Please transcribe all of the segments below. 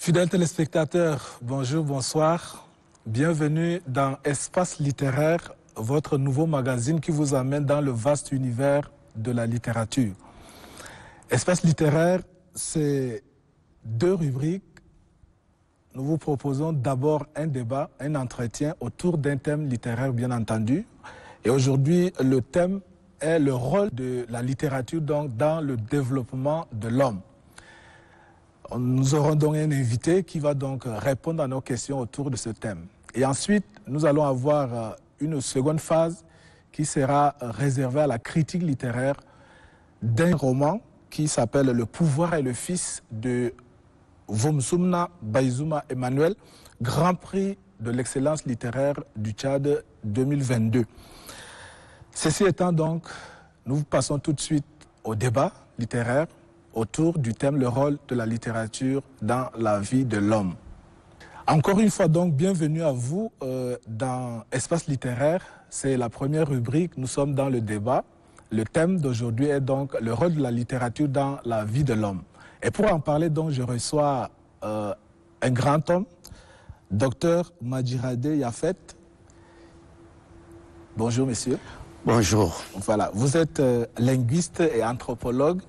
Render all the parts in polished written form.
Fidèles téléspectateurs, bonjour, bonsoir. Bienvenue dans Espace littéraire, votre nouveau magazine qui vous amène dans le vaste univers de la littérature. Espace littéraire, c'est deux rubriques. Nous vous proposons d'abord un débat, un entretien autour d'un thème littéraire, bien entendu. Et aujourd'hui, le thème est le rôle de la littérature donc, dans le développement de l'homme. Nous aurons donc un invité qui va donc répondre à nos questions autour de ce thème. Et ensuite, nous allons avoir une seconde phase qui sera réservée à la critique littéraire d'un roman qui s'appelle « Le pouvoir et le fils » de Vumsumna Bayzouma Emmanuel, Grand Prix de l'excellence littéraire du Tchad 2022. Ceci étant donc, nous passons tout de suite au débat littéraire autour du thème « Le rôle de la littérature dans la vie de l'homme ». Encore une fois donc, bienvenue à vous dans Espace littéraire. C'est la première rubrique, nous sommes dans le débat. Le thème d'aujourd'hui est donc le rôle de la littérature dans la vie de l'homme. Et pour en parler donc, je reçois un grand homme, Dr Madjirade Yafet. Bonjour messieurs. Bonjour. Voilà, vous êtes linguiste et anthropologue.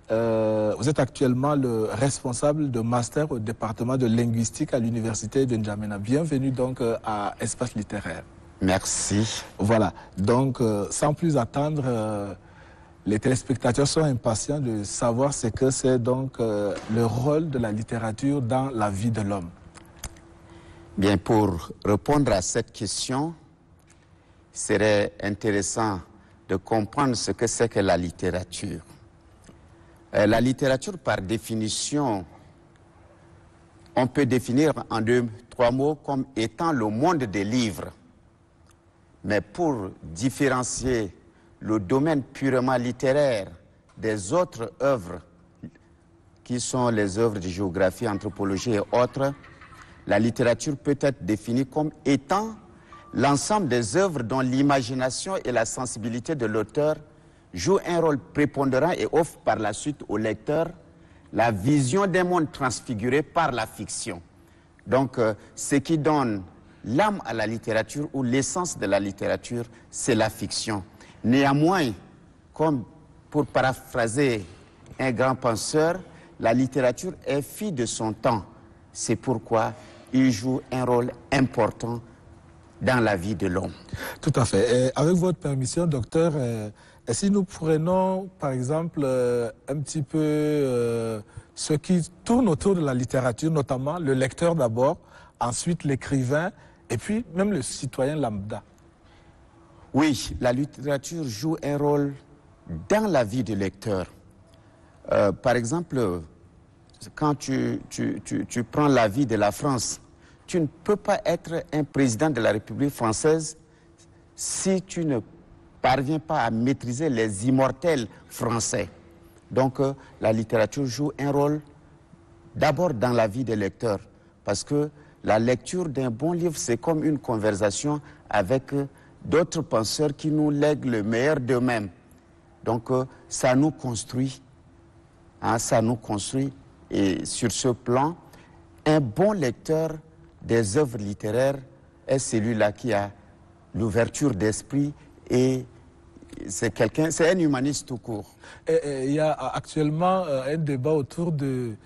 Vous êtes actuellement le responsable de master au département de linguistique à l'université de N'Djamena. Bienvenue donc à Espace littéraire. Merci. Voilà, donc sans plus attendre, les téléspectateurs sont impatients de savoir ce que c'est donc le rôle de la littérature dans la vie de l'homme. Bien, pour répondre à cette question, il serait intéressant de comprendre ce que c'est que la littérature. La littérature, par définition, on peut définir en trois mots comme étant le monde des livres. Mais pour différencier le domaine purement littéraire des autres œuvres, qui sont les œuvres de géographie, anthropologie et autres, la littérature peut être définie comme étant l'ensemble des œuvres dont l'imagination et la sensibilité de l'auteur joue un rôle prépondérant et offre par la suite au lecteur la vision d'un monde transfiguré par la fiction. Donc, ce qui donne l'âme à la littérature ou l'essence de la littérature, c'est la fiction. Néanmoins, comme pour paraphraser un grand penseur, la littérature est fille de son temps. C'est pourquoi il joue un rôle important dans la vie de l'homme. Tout à fait. Et avec votre permission, docteur, et si nous prenons, par exemple, un petit peu ce qui tourne autour de la littérature, notamment le lecteur d'abord, ensuite l'écrivain, et puis même le citoyen lambda. Oui, la littérature joue un rôle dans la vie du lecteur. Par exemple, quand tu prends la vie de la France, tu ne peux pas être un président de la République française si tu ne parvient pas à maîtriser les immortels français. Donc, la littérature joue un rôle d'abord dans la vie des lecteurs, parce que la lecture d'un bon livre, c'est comme une conversation avec d'autres penseurs qui nous lèguent le meilleur d'eux-mêmes. Donc, ça nous construit, ça nous construit. Et sur ce plan, un bon lecteur des œuvres littéraires est celui-là qui a l'ouverture d'esprit et c'est un humaniste tout court. Il y a actuellement un débat autour de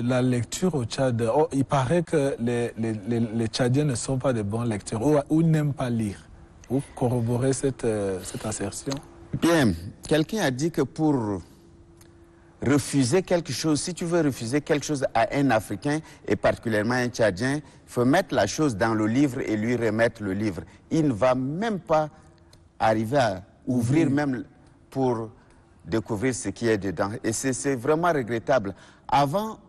la lecture au Tchad. Oh, il paraît que les Tchadiens ne sont pas de bons lecteurs ou n'aiment pas lire. Vous corroborez cette assertion? Bien, quelqu'un a dit que pour refuser quelque chose, si tu veux refuser quelque chose à un Africain et particulièrement un Tchadien, il faut mettre la chose dans le livre et lui remettre le livre. Il ne va même pas arriver à ouvrir même pour découvrir ce qui est dedans. Et c'est vraiment regrettable. Avant,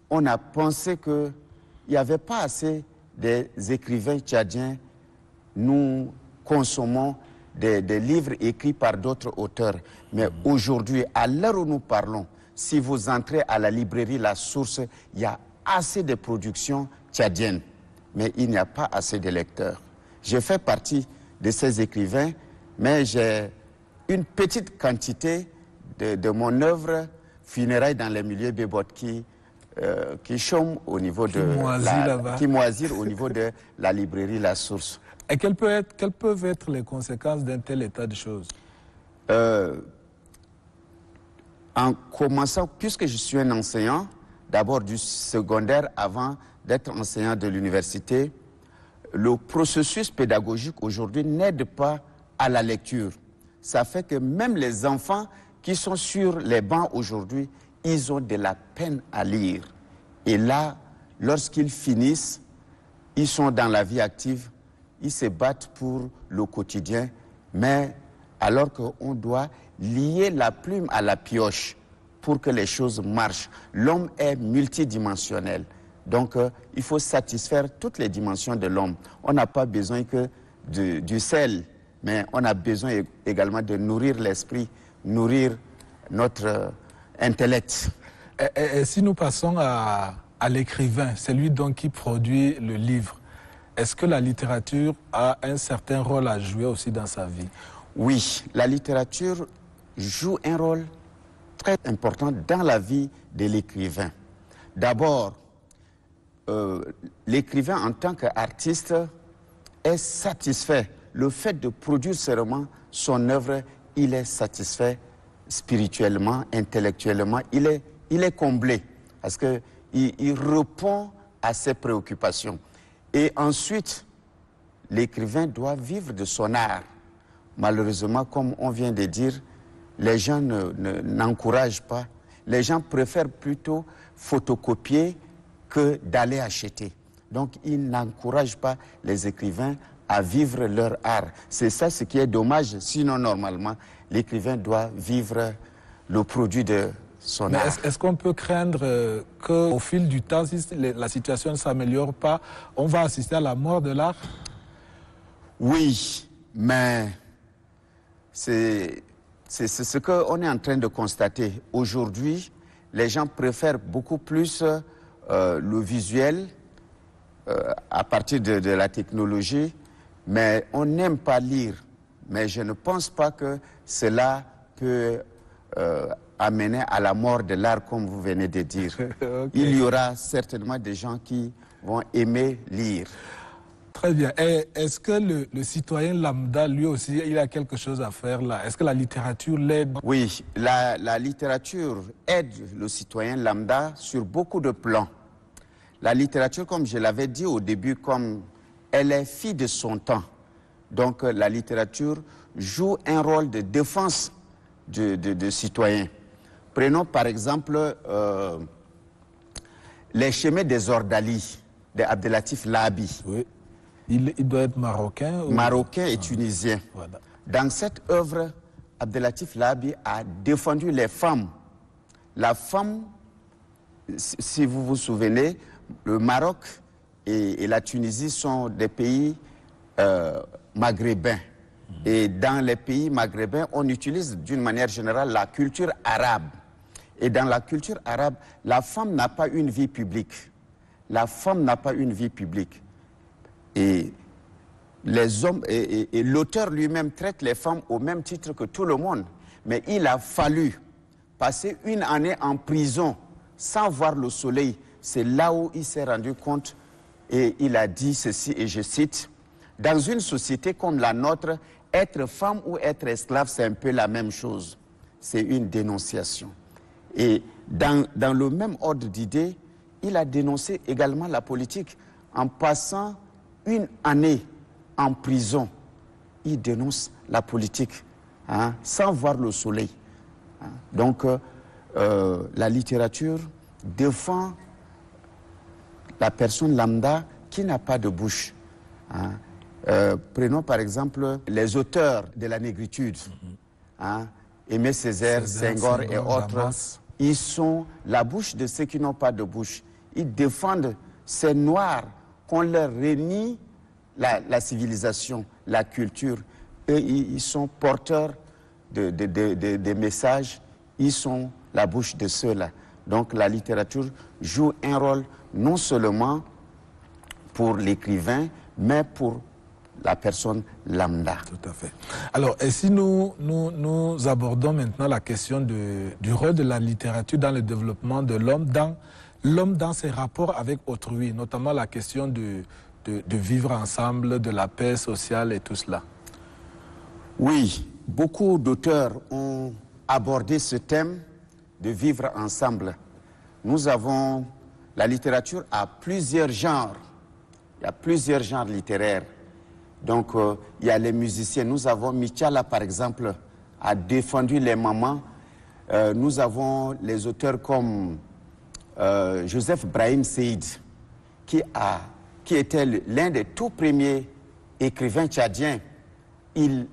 on a pensé qu'il n'y avait pas assez d'écrivains tchadiens. Nous consommons des livres écrits par d'autres auteurs. Mais aujourd'hui, à l'heure où nous parlons, si vous entrez à la librairie La Source, il y a assez de productions tchadiennes, mais il n'y a pas assez de lecteurs. Je fais partie de ces écrivains, mais j'ai une petite quantité de mon œuvre Funérailles dans les milieux Bébotki qui chôment au niveau qui moisissent au niveau de la librairie La Source. Et quelles peuvent être les conséquences d'un tel état de choses? En commençant, puisque je suis un enseignant, d'abord du secondaire avant d'être enseignant de l'université, le processus pédagogique aujourd'hui n'aide pas à la lecture. Ça fait que même les enfants qui sont sur les bancs aujourd'hui, ils ont de la peine à lire. Et là, lorsqu'ils finissent, ils sont dans la vie active, ils se battent pour le quotidien, mais alors qu'on doit lier la plume à la pioche pour que les choses marchent. L'homme est multidimensionnel. Donc, il faut satisfaire toutes les dimensions de l'homme. On n'a pas besoin que du sel, mais on a besoin également de nourrir l'esprit, nourrir notre intellect. Et si nous passons à l'écrivain, celui donc qui produit le livre, est-ce que la littérature a un certain rôle à jouer aussi dans sa vie? Oui, la littérature joue un rôle très important dans la vie de l'écrivain. D'abord, l'écrivain en tant qu'artiste est satisfait. Le fait de produire seulement son œuvre, il est satisfait spirituellement, intellectuellement, il est comblé parce qu'il répond à ses préoccupations. Et ensuite, l'écrivain doit vivre de son art. Malheureusement, comme on vient de dire, les gens n'encouragent pas. Les gens préfèrent plutôt photocopier que d'aller acheter. Donc, ils n'encouragent pas les écrivains à vivre leur art. C'est ça ce qui est dommage. Sinon, normalement, l'écrivain doit vivre le produit de son art. Est-ce qu'on peut craindre qu'au fil du temps, si la situation ne s'améliore pas, on va assister à la mort de l'art? Oui, mais c'est ce qu'on est en train de constater. Aujourd'hui, les gens préfèrent beaucoup plus le visuel à partir de la technologie, mais on n'aime pas lire. Mais je ne pense pas que cela peut amener à la mort de l'art, comme vous venez de dire. Okay. Il y aura certainement des gens qui vont aimer lire. Très bien. Et est-ce que le citoyen lambda, lui aussi, il a quelque chose à faire là? Est-ce que la littérature l'aide? Oui, la littérature aide le citoyen lambda sur beaucoup de plans. La littérature, comme je l'avais dit au début, comme elle est fille de son temps. Donc la littérature joue un rôle de défense de citoyens. Prenons par exemple les chemins des Ordali de Abdelatif Lahabi. Oui. Il doit être marocain ou... Marocain et tunisien. Voilà. Dans cette œuvre, Abdelatif Lahabi a défendu les femmes. La femme, si vous vous souvenez, le Maroc et la Tunisie sont des pays maghrébins. Et dans les pays maghrébins, on utilise d'une manière générale la culture arabe. Et dans la culture arabe, la femme n'a pas une vie publique. La femme n'a pas une vie publique. Et les hommes et l'auteur lui-même traite les femmes au même titre que tout le monde. Mais il a fallu passer une année en prison sans voir le soleil. C'est là où il s'est rendu compte et il a dit ceci, et je cite, « Dans une société comme la nôtre, être femme ou être esclave, c'est un peu la même chose. » C'est une dénonciation. Et dans le même ordre d'idée, il a dénoncé également la politique en passant une année en prison. Il dénonce la politique sans voir le soleil. Donc, la littérature défend la personne lambda qui n'a pas de bouche. Prenons par exemple les auteurs de la négritude, Aimé Césaire, Senghor et autres. Damas. Ils sont la bouche de ceux qui n'ont pas de bouche. Ils défendent ces noirs qu'on leur renie la civilisation, la culture. Eux, ils sont porteurs de messages, ils sont la bouche de ceux-là. Donc la littérature joue un rôle non seulement pour l'écrivain, mais pour la personne lambda. Tout à fait. Alors, et si nous abordons maintenant la question du rôle de la littérature dans le développement de l'homme, dans l'homme dans ses rapports avec autrui, notamment la question de vivre ensemble, de la paix sociale et tout cela? Oui, beaucoup d'auteurs ont abordé ce thème de vivre ensemble. La littérature a plusieurs genres. Il y a plusieurs genres littéraires. Donc, il y a les musiciens. Nous avons Michala, par exemple, a défendu les mamans. Nous avons les auteurs comme Joseph Brahim Seyd, qui était l'un des tout premiers écrivains tchadiens. Il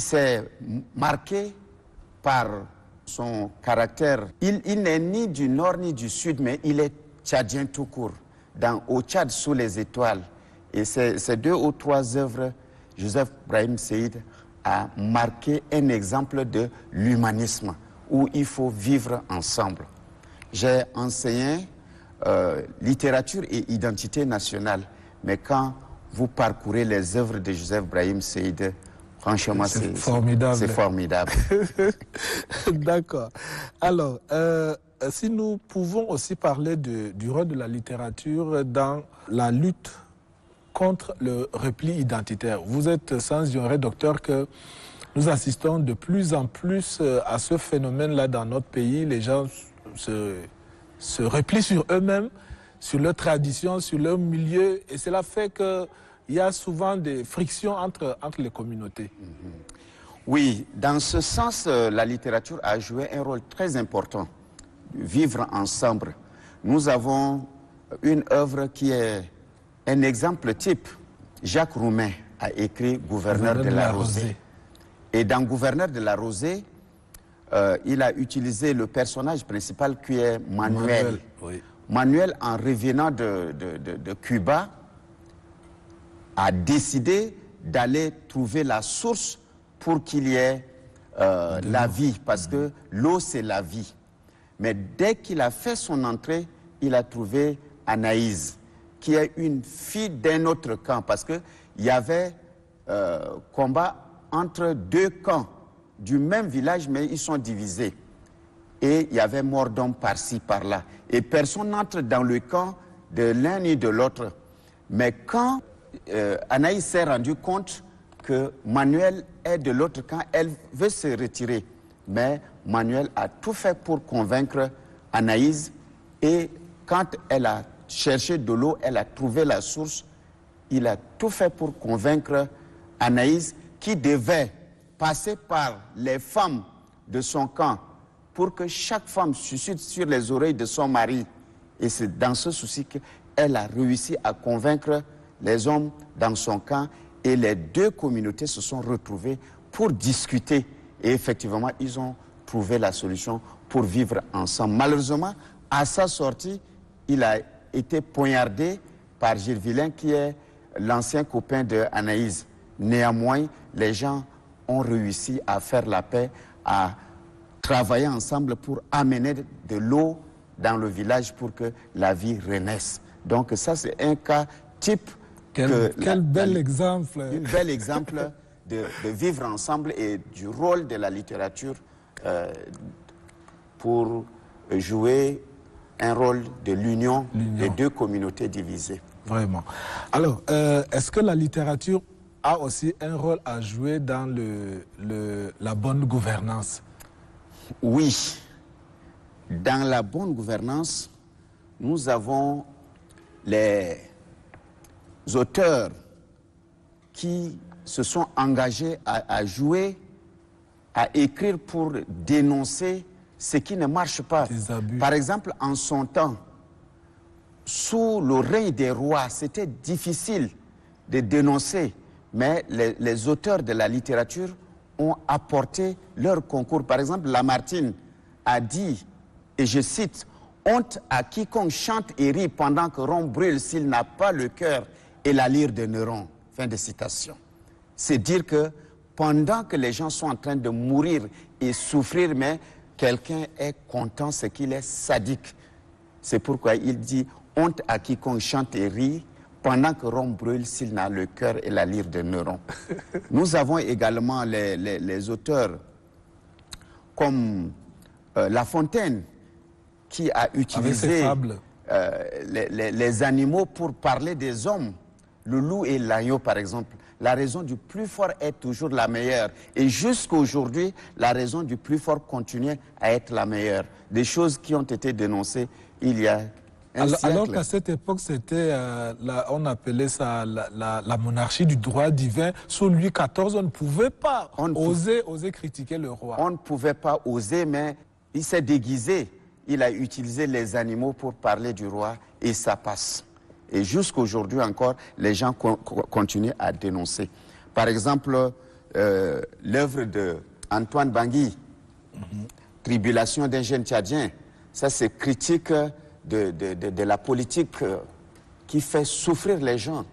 s'est marqué par son caractère. Il n'est ni du nord ni du sud, mais il est tchadien tout court, au Tchad sous les étoiles. Et ces 2 ou 3 œuvres, Joseph Brahim Seyd a marqué un exemple de l'humanisme, où il faut vivre ensemble. J'ai enseigné littérature et identité nationale, mais quand vous parcourez les œuvres de Joseph Brahim Seyd, franchement, c'est formidable. C'est formidable. D'accord. Alors, si nous pouvons aussi parler du rôle de la littérature dans la lutte contre le repli identitaire. Vous êtes sans ignorer, docteur, que nous assistons de plus en plus à ce phénomène-là dans notre pays. Les gens se replient sur eux-mêmes, sur leur tradition, sur leur milieu, et cela fait qu'il y a souvent des frictions entre les communautés. Oui, dans ce sens, la littérature a joué un rôle très important. Vivre ensemble. Nous avons une œuvre qui est un exemple type. Jacques Roumain a écrit Gouverneur de la Rosée. Et dans Gouverneur de la Rosée, il a utilisé le personnage principal qui est Manuel. Oui. Manuel, en revenant de Cuba, a décidé d'aller trouver la source pour qu'il y ait la vie, parce que l'eau, c'est la vie. Mais dès qu'il a fait son entrée, il a trouvé Anaïs, qui est une fille d'un autre camp, parce qu'il y avait combat entre 2 camps du même village, mais ils sont divisés. Et il y avait mort d'homme par-ci, par-là. Et personne n'entre dans le camp de l'un ni de l'autre. Mais quand Anaïs s'est rendu compte que Manuel est de l'autre camp, elle veut se retirer. Mais Manuel a tout fait pour convaincre Anaïs. Et quand elle a cherché de l'eau, elle a trouvé la source. Il a tout fait pour convaincre Anaïs, qui devait passer par les femmes de son camp pour que chaque femme suscite sur les oreilles de son mari. Et c'est dans ce souci qu'elle a réussi à convaincre les hommes dans son camp, et les 2 communautés se sont retrouvées pour discuter. Et effectivement, ils ont trouvé la solution pour vivre ensemble. Malheureusement, à sa sortie, il a été poignardé par Gilles Villain, qui est l'ancien copain de Anaïs. Néanmoins, les gens ont réussi à faire la paix, à travailler ensemble pour amener de l'eau dans le village pour que la vie renaisse. Donc ça, c'est un cas type. Quel bel exemple. Un bel exemple de vivre ensemble et du rôle de la littérature pour jouer un rôle de l'union des 2 communautés divisées. Vraiment. Alors, est-ce que la littérature a aussi un rôle à jouer dans la bonne gouvernance? Oui. Dans la bonne gouvernance, nous avons les auteurs qui se sont engagés à jouer, à écrire pour dénoncer ce qui ne marche pas. Par exemple, en son temps, sous le règne des rois, c'était difficile de dénoncer, mais les auteurs de la littérature ont apporté leur concours. Par exemple, Lamartine a dit, et je cite, « Honte à quiconque chante et rit pendant que Rome brûle s'il n'a pas le cœur et la lyre de Néron. » Fin de citation. C'est dire que pendant que les gens sont en train de mourir et souffrir, mais quelqu'un est content, c'est qu'il est sadique. C'est pourquoi il dit « Honte à quiconque chante et rit pendant que Rome brûle s'il n'a le cœur et la lyre de Néron. » Nous avons également les auteurs comme La Fontaine, qui a utilisé les animaux pour parler des hommes, le loup et l'agneau par exemple. La raison du plus fort est toujours la meilleure. Et jusqu'à aujourd'hui, la raison du plus fort continue à être la meilleure. Des choses qui ont été dénoncées il y a un siècle. Alors qu'à cette époque, c'était, on appelait ça la monarchie du droit divin. Sous Louis XIV, on ne pouvait pas oser critiquer le roi. On ne pouvait pas oser, mais il s'est déguisé. Il a utilisé les animaux pour parler du roi et ça passe. Et jusqu'à aujourd'hui encore, les gens continuent à dénoncer. Par exemple, l'œuvre d'Antoine Bangui, Tribulation d'un jeune Tchadien, ça c'est critique de la politique qui fait souffrir les gens.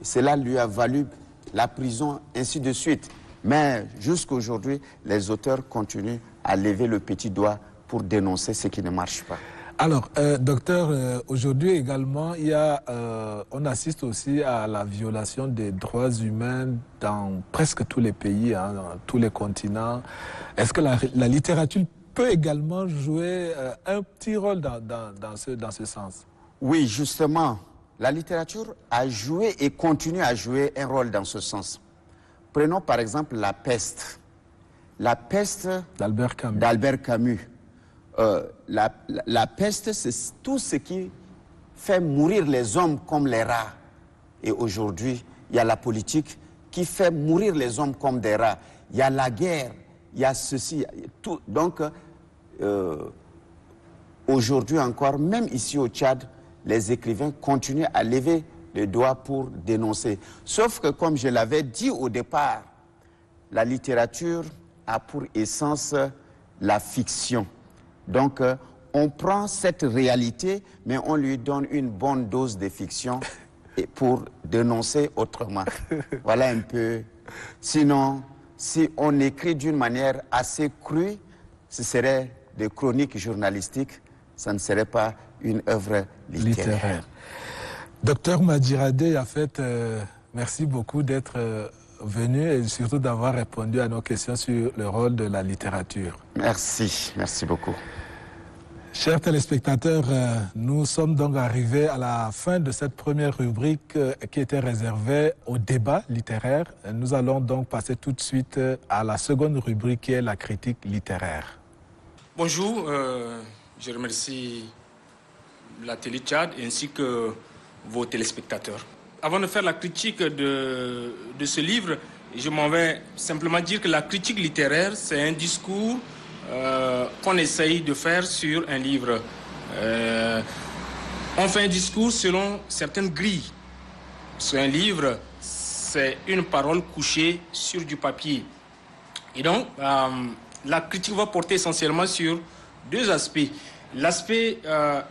Cela lui a valu la prison, ainsi de suite. Mais jusqu'à aujourd'hui, les auteurs continuent à lever le petit doigt pour dénoncer ce qui ne marche pas. Alors, docteur, aujourd'hui également, on assiste aussi à la violation des droits humains dans presque tous les pays, dans tous les continents. Est-ce que la littérature peut également jouer un petit rôle dans ce sens? Oui, justement, la littérature a joué et continue à jouer un rôle dans ce sens. Prenons par exemple La Peste. La Peste d'Albert Camus. La peste, c'est tout ce qui fait mourir les hommes comme les rats. Et aujourd'hui, il y a la politique qui fait mourir les hommes comme des rats. Il y a la guerre, il y a ceci, tout. Donc, aujourd'hui encore, même ici au Tchad, les écrivains continuent à lever le doigt pour dénoncer. Sauf que, comme je l'avais dit au départ, la littérature a pour essence la fiction. Donc, on prend cette réalité, mais on lui donne une bonne dose de fiction pour dénoncer autrement. Voilà un peu. Sinon, si on écrit d'une manière assez crue, ce serait des chroniques journalistiques, ça ne serait pas une œuvre littéraire. Docteur Madjiradé, en fait, merci beaucoup d'être venu et surtout d'avoir répondu à nos questions sur le rôle de la littérature. Merci beaucoup. Chers téléspectateurs, nous sommes donc arrivés à la fin de cette première rubrique qui était réservée au débat littéraire. Nous allons donc passer tout de suite à la seconde rubrique qui est la critique littéraire. Bonjour, je remercie la Télé Tchad ainsi que vos téléspectateurs. Avant de faire la critique de ce livre, je m'en vais simplement dire que la critique littéraire, c'est un discours qu'on essaye de faire sur un livre. On fait un discours selon certaines grilles. Sur un livre, c'est une parole couchée sur du papier. Et donc, la critique va porter essentiellement sur deux aspects. L'aspect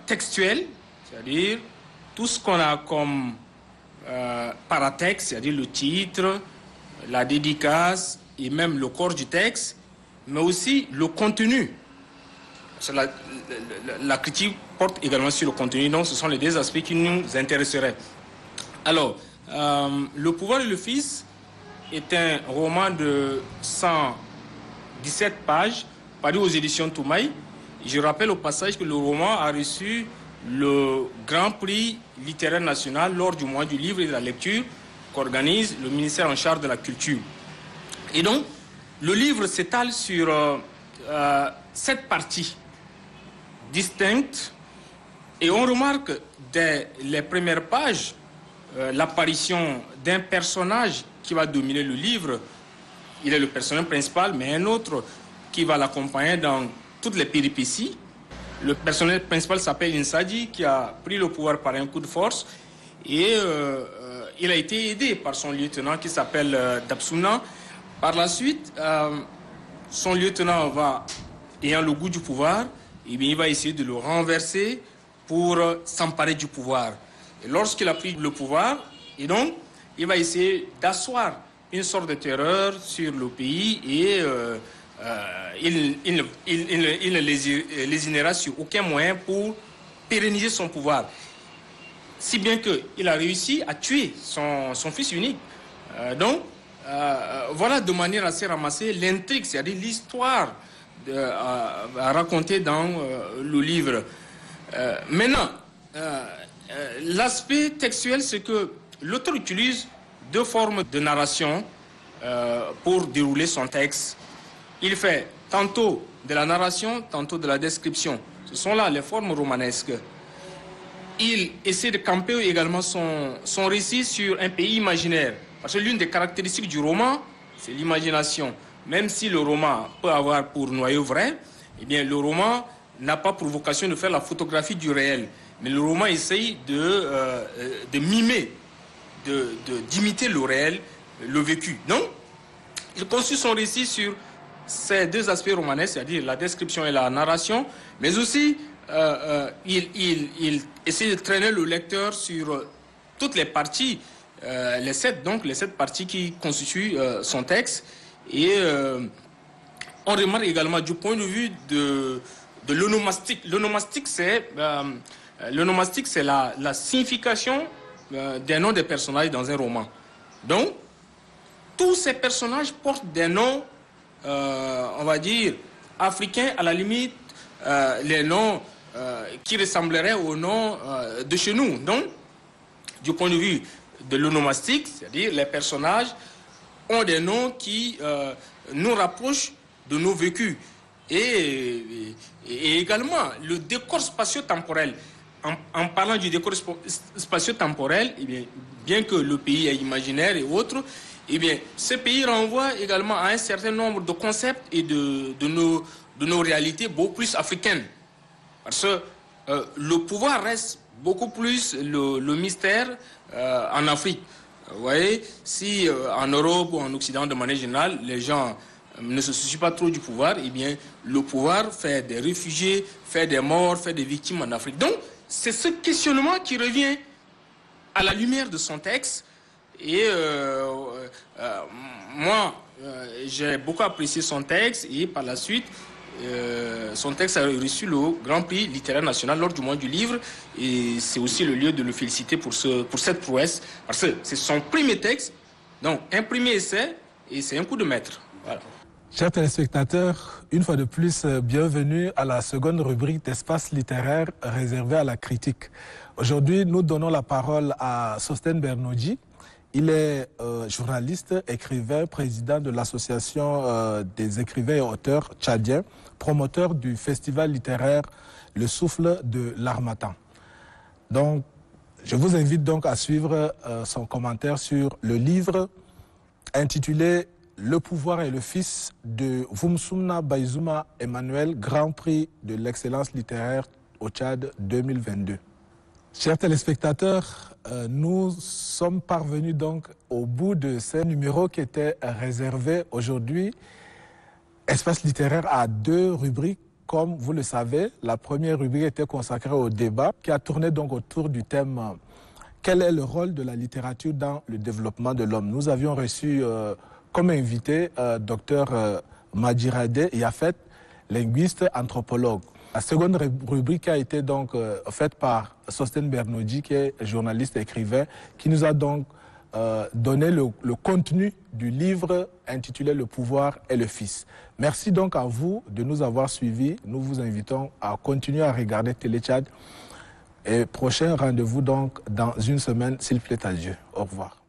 textuel, c'est-à-dire tout ce qu'on a comme paratexte, c'est-à-dire le titre, la dédicace et même le corps du texte, mais aussi le contenu. La critique porte également sur le contenu, donc ce sont les deux aspects qui nous intéresseraient. Alors, Le pouvoir et le Fils est un roman de 117 pages, paru aux éditions Toumaï. Je rappelle au passage que le roman a reçu le Grand Prix littéraire national lors du mois du livre et de la lecture qu'organise le ministère en charge de la culture. Et donc, le livre s'étale sur 7 parties distinctes et on remarque dès les premières pages l'apparition d'un personnage qui va dominer le livre. Il est le personnage principal, mais un autre qui va l'accompagner dans toutes les péripéties. Le personnage principal s'appelle Insadi, qui a pris le pouvoir par un coup de force et il a été aidé par son lieutenant qui s'appelle Dapsouna. Par la suite, son lieutenant ayant le goût du pouvoir, et bien, il va essayer de le renverser pour s'emparer du pouvoir. Et lorsqu'il a pris le pouvoir, et donc, il va essayer d'asseoir une sorte de terreur sur le pays et il ne lésinera sur aucun moyen pour pérenniser son pouvoir. Si bien qu'il a réussi à tuer son fils unique. Voilà de manière assez ramassée l'intrigue, c'est-à-dire l'histoire raconté dans le livre. Maintenant, l'aspect textuel, c'est que l'auteur utilise deux formes de narration pour dérouler son texte. Il fait tantôt de la narration, tantôt de la description. Ce sont là les formes romanesques. Il essaie de camper également son récit sur un pays imaginaire. Parce que l'une des caractéristiques du roman, c'est l'imagination. Même si le roman peut avoir pour noyau vrai, eh bien, le roman n'a pas pour vocation de faire la photographie du réel. Mais le roman essaye de mimer, d'imiter le réel, le vécu. Donc, il construit son récit sur ces deux aspects romanesques, c'est-à-dire la description et la narration, mais aussi il essaie de traîner le lecteur sur toutes les parties, les sept parties qui constituent son texte. Et on remarque également du point de vue de l'onomastique. L'onomastique, c'est la signification des noms des personnages dans un roman. Donc, tous ces personnages portent des noms, on va dire, africains, à la limite, les noms qui ressembleraient aux noms de chez nous. Donc, du point de vue de l'onomastique, c'est-à-dire les personnages ont des noms qui nous rapprochent de nos vécus. Et également, le décor spatio-temporel. En parlant du décor spatio-temporel, eh bien que le pays est imaginaire et autres, eh bien, ce pays renvoie également à un certain nombre de concepts et de nos réalités beaucoup plus africaines. Parce que le pouvoir reste beaucoup plus le mystère en Afrique. Vous voyez, si en Europe ou en Occident, de manière générale, les gens ne se soucient pas trop du pouvoir, eh bien, le pouvoir fait des réfugiés, fait des morts, fait des victimes en Afrique. Donc, c'est ce questionnement qui revient à la lumière de son texte. Et moi, j'ai beaucoup apprécié son texte et par la suite, son texte a reçu le Grand Prix littéraire national lors du mois du livre et c'est aussi le lieu de le féliciter pour cette prouesse parce que c'est son premier texte, donc un premier essai et c'est un coup de maître. Voilà. Chers téléspectateurs, une fois de plus, bienvenue à la seconde rubrique d'espace littéraire réservée à la critique. Aujourd'hui, nous donnons la parole à Sostène Bernodji. Il est journaliste, écrivain, président de l'association des écrivains et auteurs tchadiens, promoteur du festival littéraire Le Souffle de l'Harmattan. Donc, je vous invite donc à suivre son commentaire sur le livre intitulé « Le pouvoir et le fils » de Vumsumna Bayzouma Emmanuel, Grand Prix de l'excellence littéraire au Tchad 2022. Chers téléspectateurs, nous sommes parvenus donc au bout de ce numéro qui était réservé aujourd'hui. Espace littéraire a deux rubriques, comme vous le savez. La première rubrique était consacrée au débat, qui a tourné donc autour du thème « Quel est le rôle de la littérature dans le développement de l'homme ?» Nous avions reçu comme invité Dr Madjirade Yafet, linguiste, anthropologue. La seconde rubrique a été donc faite par Sostène Bernodji, qui est journaliste et écrivain, qui nous a donc donné le contenu du livre intitulé « Le pouvoir et le fils ». Merci donc à vous de nous avoir suivis. Nous vous invitons à continuer à regarder Télé Tchad. Et prochain rendez-vous donc dans une semaine, s'il plaît à Dieu. Au revoir.